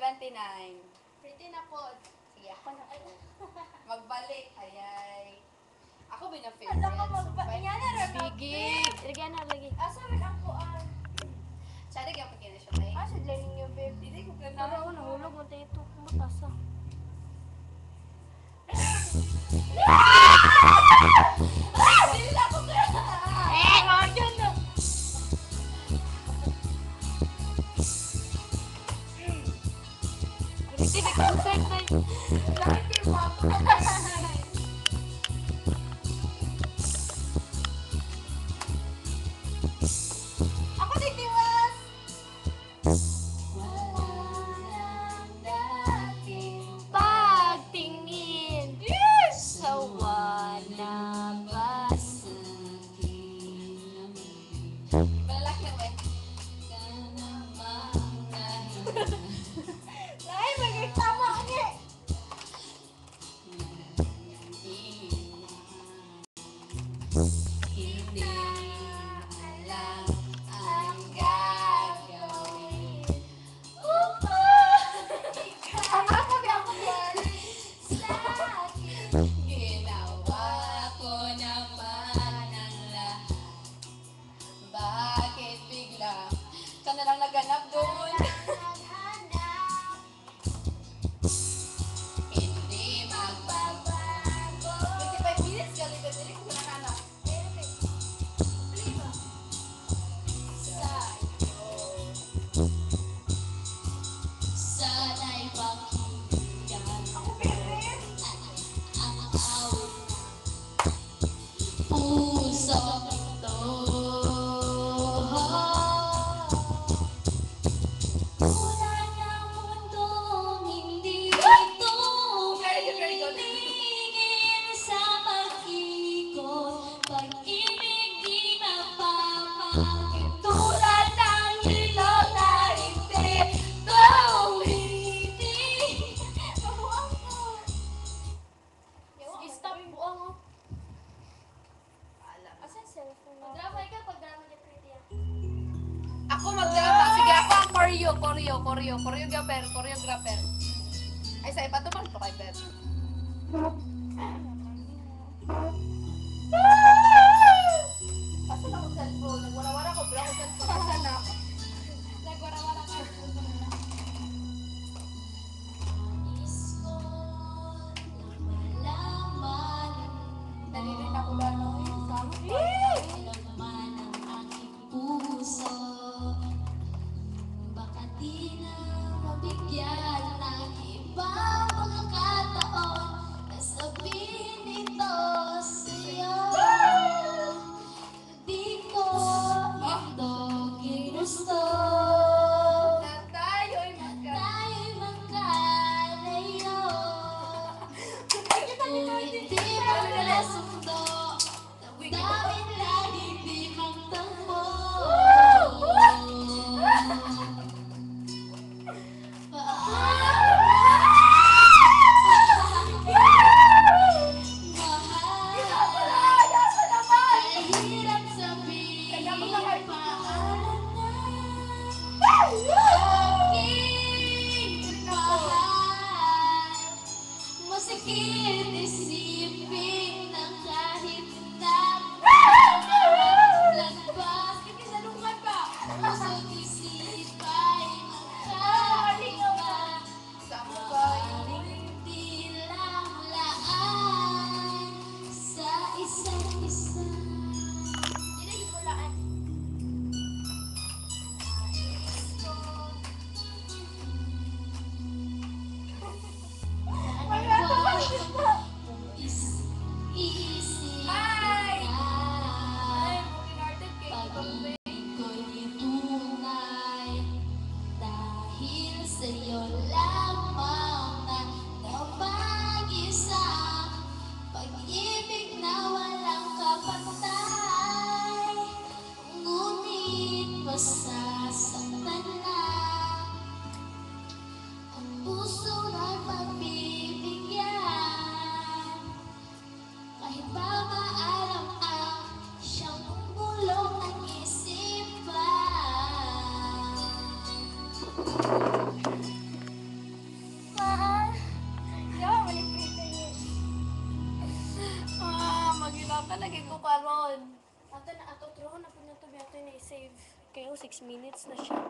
29. Pretty na po. Sige, ako na po. Magbalik. Ayay. Ako ba na favorite? Ano ko magbalik? Yan na rin. Bigig. Lagyan na lagi. Asa man ang kuan? Tsada kaya pag na siya may. Asa dyan ninyo, babe? Hindi ko Pero gana. ako nahulog mo tayo ito. Matasa. Hindi na ako gana. Dyan na. Hindi may concert na yun. Bakit kayo mapa? Ako titiwas! Pagtingin sa wala basa. Malaki na ba? Ay, magkitama ani! Hindi alam ang gagawin. Ang ako yan! Ginawa ko naman ang lahat. Bakit bigla ka na lang naganap doon? Hindi magbabago. 25 minutes ka dito. Dili ko nakanap. Sa iyo. Sana'y pakinggan Ako, bebe! ang awit pusong ito. Wala ng mundong hindi ito pinigil sa pag-ikot. Pag-ibig di mapapakit tulad ng ilaw na hindi tumitig. Kabuang ko! Stop buang oh. Asa yung cellphone mo? Pag-drama ka, pag-drama niya pretty ah. Ako magdrama. Sige, ako ang choreographer. Ay, sa iba to man to kay Beb. Asa na ko cellphone? Nagwara-wara ko, pero ako cellphone. Asa na? Nagwara-wara ka. Nalilit ako lang ng Laman ang aking puso. Baka di na mabigyan ng ibang pagkakataon na sabihin ito sa'yo. Di ko ito ginusto. na tayo'y Tayo'y magkalayo. Kung hindi mo nasundo, damdamin lagi di magtampo. Kahirap sabihin pangalan na aking mahal. Masikip isipin na kahit naglagpas Kinalungan pa! puso't isipa'y magkaiba. Maaaring di lang laan sa isa't isa. Hindi ko laan. Wala to kasi pa! Iisip Hi! na Ay, moving artist kay pag-ibig ko'y tunay dahil sa'yo lamang na mag-isa. Pag-ibig na walang kapantay, ngunit masasaktan na ang puso na pagbibigyan. Kahit ba maalam ang siyang bulong ng isipan. kayo, 6 minutes na siya.